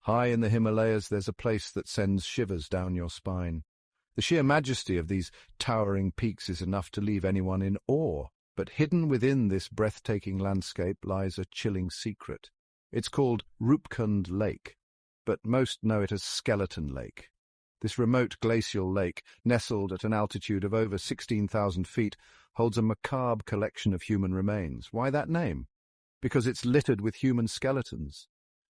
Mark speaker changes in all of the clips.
Speaker 1: High in the Himalayas, there's a place that sends shivers down your spine. The sheer majesty of these towering peaks is enough to leave anyone in awe, but hidden within this breathtaking landscape lies a chilling secret. It's called Roopkund Lake, but most know it as Skeleton Lake. This remote glacial lake, nestled at an altitude of over 16,000 feet, holds a macabre collection of human remains. Why that name? Because it's littered with human skeletons.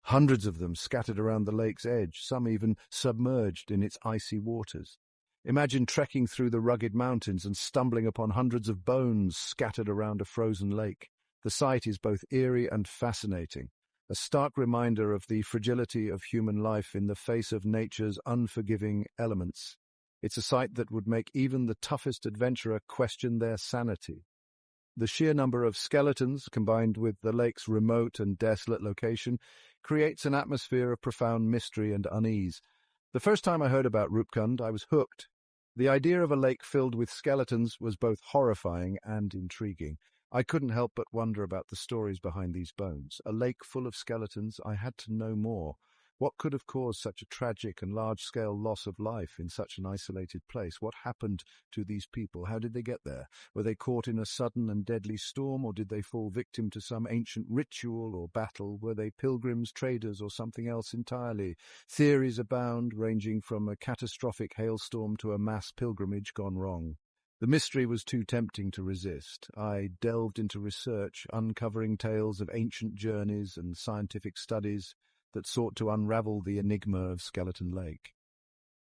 Speaker 1: Hundreds of them scattered around the lake's edge, some even submerged in its icy waters. Imagine trekking through the rugged mountains and stumbling upon hundreds of bones scattered around a frozen lake. The sight is both eerie and fascinating, a stark reminder of the fragility of human life in the face of nature's unforgiving elements. It's a sight that would make even the toughest adventurer question their sanity. The sheer number of skeletons, combined with the lake's remote and desolate location, creates an atmosphere of profound mystery and unease. The first time I heard about Roopkund, I was hooked. The idea of a lake filled with skeletons was both horrifying and intriguing. I couldn't help but wonder about the stories behind these bones. A lake full of skeletons, I had to know more. What could have caused such a tragic and large-scale loss of life in such an isolated place? What happened to these people? How did they get there? Were they caught in a sudden and deadly storm, or did they fall victim to some ancient ritual or battle? Were they pilgrims, traders, or something else entirely? Theories abound, ranging from a catastrophic hailstorm to a mass pilgrimage gone wrong. The mystery was too tempting to resist. I delved into research, uncovering tales of ancient journeys and scientific studies that sought to unravel the enigma of Skeleton Lake.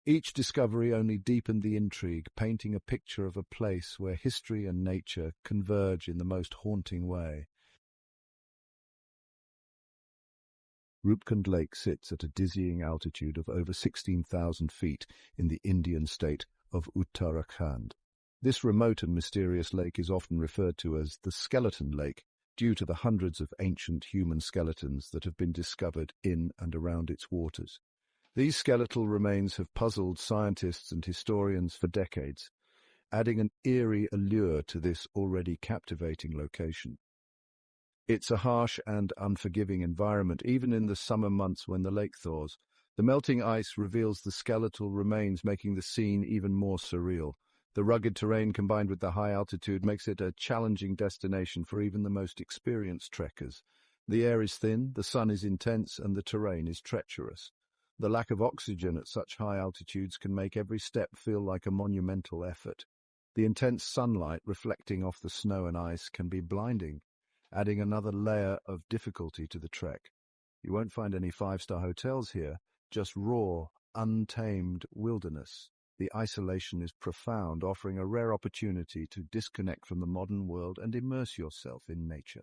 Speaker 1: Each discovery only deepened the intrigue, painting a picture of a place where history and nature converge in the most haunting way. Roopkund Lake sits at a dizzying altitude of over 16,000 feet in the Indian state of Uttarakhand. This remote and mysterious lake is often referred to as the Skeleton Lake, due to the hundreds of ancient human skeletons that have been discovered in and around its waters. These skeletal remains have puzzled scientists and historians for decades, adding an eerie allure to this already captivating location. It's a harsh and unforgiving environment, even in the summer months when the lake thaws. The melting ice reveals the skeletal remains, making the scene even more surreal. The rugged terrain combined with the high altitude makes it a challenging destination for even the most experienced trekkers. The air is thin, the sun is intense, and the terrain is treacherous. The lack of oxygen at such high altitudes can make every step feel like a monumental effort. The intense sunlight reflecting off the snow and ice can be blinding, adding another layer of difficulty to the trek. You won't find any five-star hotels here, just raw, untamed wilderness. The isolation is profound, offering a rare opportunity to disconnect from the modern world and immerse yourself in nature.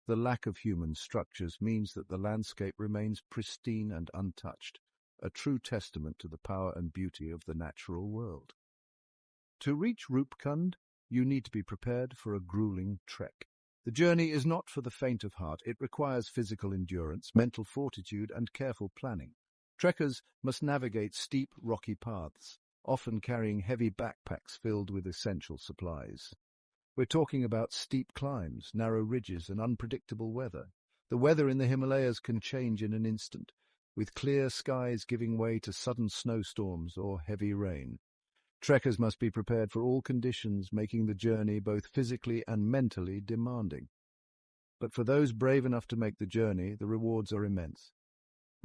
Speaker 1: The lack of human structures means that the landscape remains pristine and untouched, a true testament to the power and beauty of the natural world. To reach Roopkund, you need to be prepared for a grueling trek. The journey is not for the faint of heart. It requires physical endurance, mental fortitude, and careful planning. Trekkers must navigate steep, rocky paths, often carrying heavy backpacks filled with essential supplies. We're talking about steep climbs, narrow ridges, and unpredictable weather. The weather in the Himalayas can change in an instant, with clear skies giving way to sudden snowstorms or heavy rain. Trekkers must be prepared for all conditions, making the journey both physically and mentally demanding. But for those brave enough to make the journey, the rewards are immense.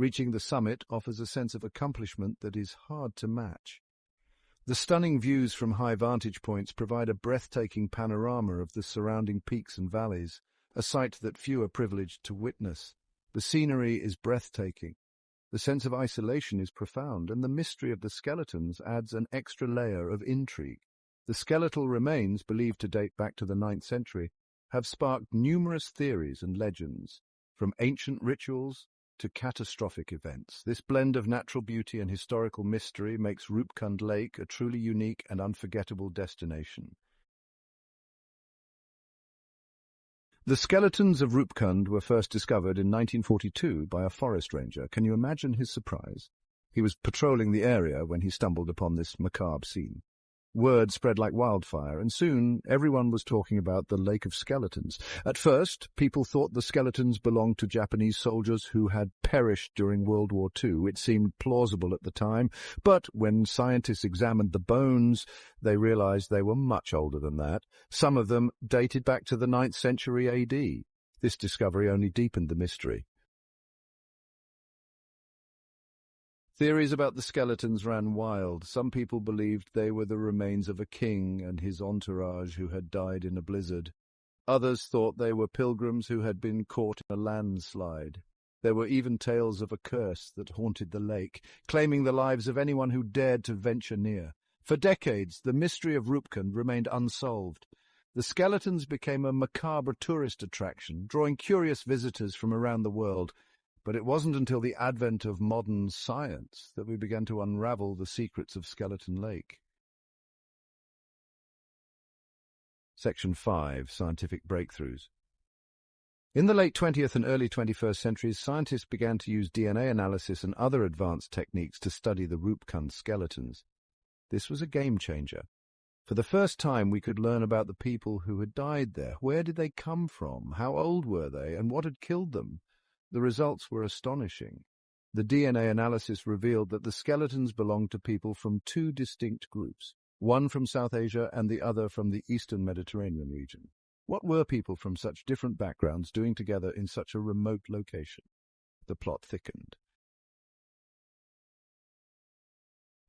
Speaker 1: Reaching the summit offers a sense of accomplishment that is hard to match. The stunning views from high vantage points provide a breathtaking panorama of the surrounding peaks and valleys, a sight that few are privileged to witness. The scenery is breathtaking. The sense of isolation is profound, and the mystery of the skeletons adds an extra layer of intrigue. The skeletal remains, believed to date back to the 9th century, have sparked numerous theories and legends, from ancient rituals to catastrophic events. This blend of natural beauty and historical mystery makes Roopkund Lake a truly unique and unforgettable destination. The skeletons of Roopkund were first discovered in 1942 by a forest ranger. Can you imagine his surprise? He was patrolling the area when he stumbled upon this macabre scene. Word spread like wildfire, and soon everyone was talking about the Lake of Skeletons. At first, people thought the skeletons belonged to Japanese soldiers who had perished during World War II. It seemed plausible at the time, but when scientists examined the bones, they realized they were much older than that. Some of them dated back to the 9th century AD. This discovery only deepened the mystery. Theories about the skeletons ran wild. Some people believed they were the remains of a king and his entourage who had died in a blizzard. Others thought they were pilgrims who had been caught in a landslide. There were even tales of a curse that haunted the lake, claiming the lives of anyone who dared to venture near. For decades, the mystery of Roopkund remained unsolved. The skeletons became a macabre tourist attraction, drawing curious visitors from around the world. But it wasn't until the advent of modern science that we began to unravel the secrets of Skeleton Lake. Section 5. Scientific Breakthroughs. In the late 20th and early 21st centuries, scientists began to use DNA analysis and other advanced techniques to study the Roopkund skeletons. This was a game-changer. For the first time, we could learn about the people who had died there. Where did they come from? How old were they? And what had killed them? The results were astonishing. The DNA analysis revealed that the skeletons belonged to people from two distinct groups, one from South Asia and the other from the Eastern Mediterranean region. What were people from such different backgrounds doing together in such a remote location? The plot thickened.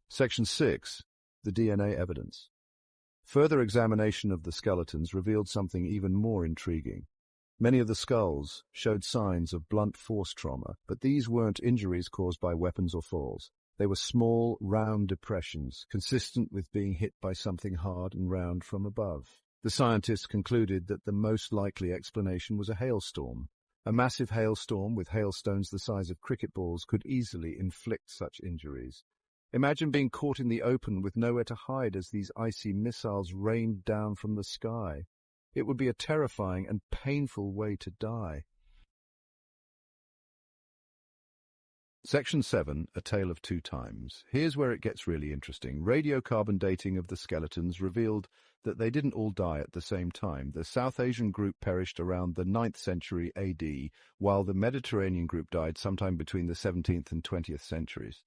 Speaker 1: Section 6. The DNA evidence. Further examination of the skeletons revealed something even more intriguing. Many of the skulls showed signs of blunt force trauma, but these weren't injuries caused by weapons or falls. They were small, round depressions, consistent with being hit by something hard and round from above. The scientists concluded that the most likely explanation was a hailstorm. A massive hailstorm with hailstones the size of cricket balls could easily inflict such injuries. Imagine being caught in the open with nowhere to hide as these icy missiles rained down from the sky. It would be a terrifying and painful way to die. Section 7, A Tale of Two Times. Here's where it gets really interesting. Radiocarbon dating of the skeletons revealed that they didn't all die at the same time. The South Asian group perished around the 9th century AD, while the Mediterranean group died sometime between the 17th and 20th centuries.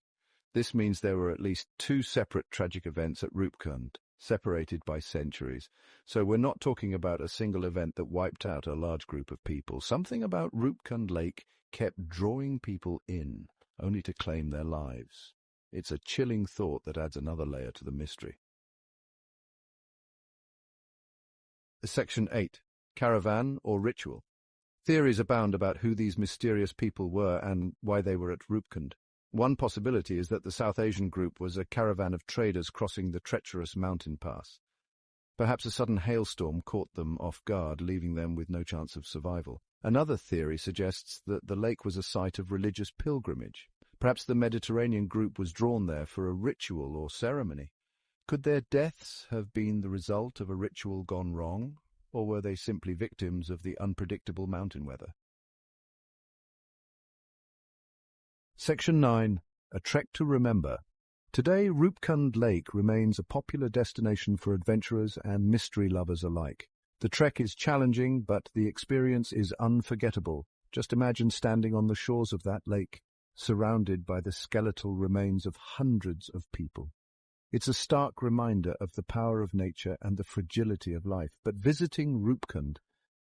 Speaker 1: This means there were at least two separate tragic events at Roopkund, separated by centuries. So we're not talking about a single event that wiped out a large group of people. Something about Roopkund Lake kept drawing people in, only to claim their lives. It's a chilling thought that adds another layer to the mystery. Section 8. Caravan or Ritual. Theories abound about who these mysterious people were and why they were at Roopkund. One possibility is that the South Asian group was a caravan of traders crossing the treacherous mountain pass. Perhaps a sudden hailstorm caught them off guard, leaving them with no chance of survival. Another theory suggests that the lake was a site of religious pilgrimage. Perhaps the Mediterranean group was drawn there for a ritual or ceremony. Could their deaths have been the result of a ritual gone wrong, or were they simply victims of the unpredictable mountain weather? Section 9. A Trek to Remember. Today, Roopkund Lake remains a popular destination for adventurers and mystery lovers alike. The trek is challenging, but the experience is unforgettable. Just imagine standing on the shores of that lake, surrounded by the skeletal remains of hundreds of people. It's a stark reminder of the power of nature and the fragility of life, but visiting Roopkund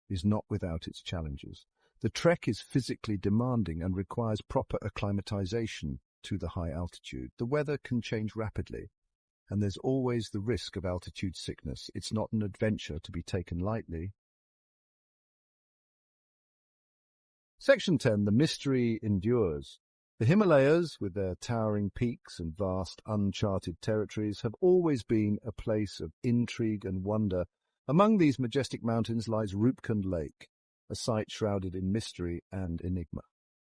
Speaker 1: is not without its challenges. The trek is physically demanding and requires proper acclimatization to the high altitude. The weather can change rapidly, and there's always the risk of altitude sickness. It's not an adventure to be taken lightly. Section 10. The mystery endures. The Himalayas, with their towering peaks and vast uncharted territories, have always been a place of intrigue and wonder. Among these majestic mountains lies Roopkund Lake, a site shrouded in mystery and enigma.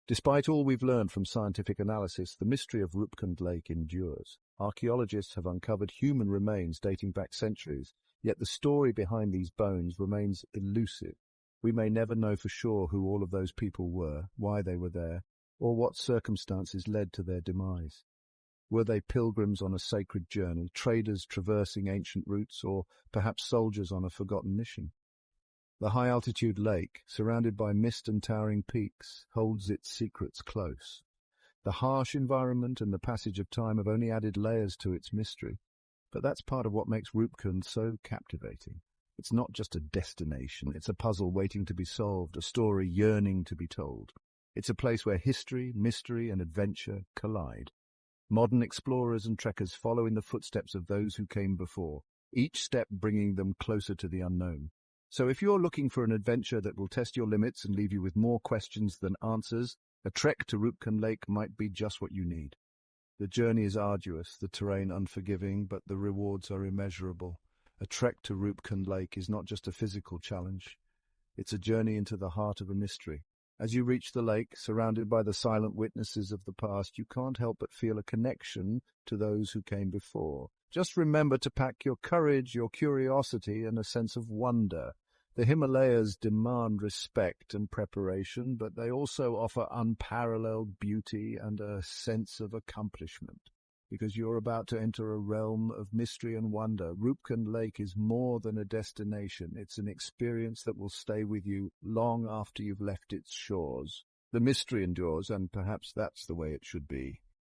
Speaker 1: Despite all we've learned from scientific analysis, the mystery of Roopkund Lake endures. Archaeologists have uncovered human remains dating back centuries, yet the story behind these bones remains elusive. We may never know for sure who all of those people were, why they were there, or what circumstances led to their demise. Were they pilgrims on a sacred journey, traders traversing ancient routes, or perhaps soldiers on a forgotten mission? The high-altitude lake, surrounded by mist and towering peaks, holds its secrets close. The harsh environment and the passage of time have only added layers to its mystery, but that's part of what makes Roopkund so captivating. It's not just a destination, it's a puzzle waiting to be solved, a story yearning to be told. It's a place where history, mystery, and adventure collide. Modern explorers and trekkers follow in the footsteps of those who came before, each step bringing them closer to the unknown. So if you're looking for an adventure that will test your limits and leave you with more questions than answers, a trek to Roopkund Lake might be just what you need. The journey is arduous, the terrain unforgiving, but the rewards are immeasurable. A trek to Roopkund Lake is not just a physical challenge. It's a journey into the heart of a mystery. As you reach the lake, surrounded by the silent witnesses of the past, you can't help but feel a connection to those who came before. Just remember to pack your courage, your curiosity, and a sense of wonder. The Himalayas demand respect and preparation, but they also offer unparalleled beauty and a sense of accomplishment. Because you're about to enter a realm of mystery and wonder. Roopkund Lake is more than a destination. It's an experience that will stay with you long after you've left its shores. The mystery endures, and perhaps that's the way it should be.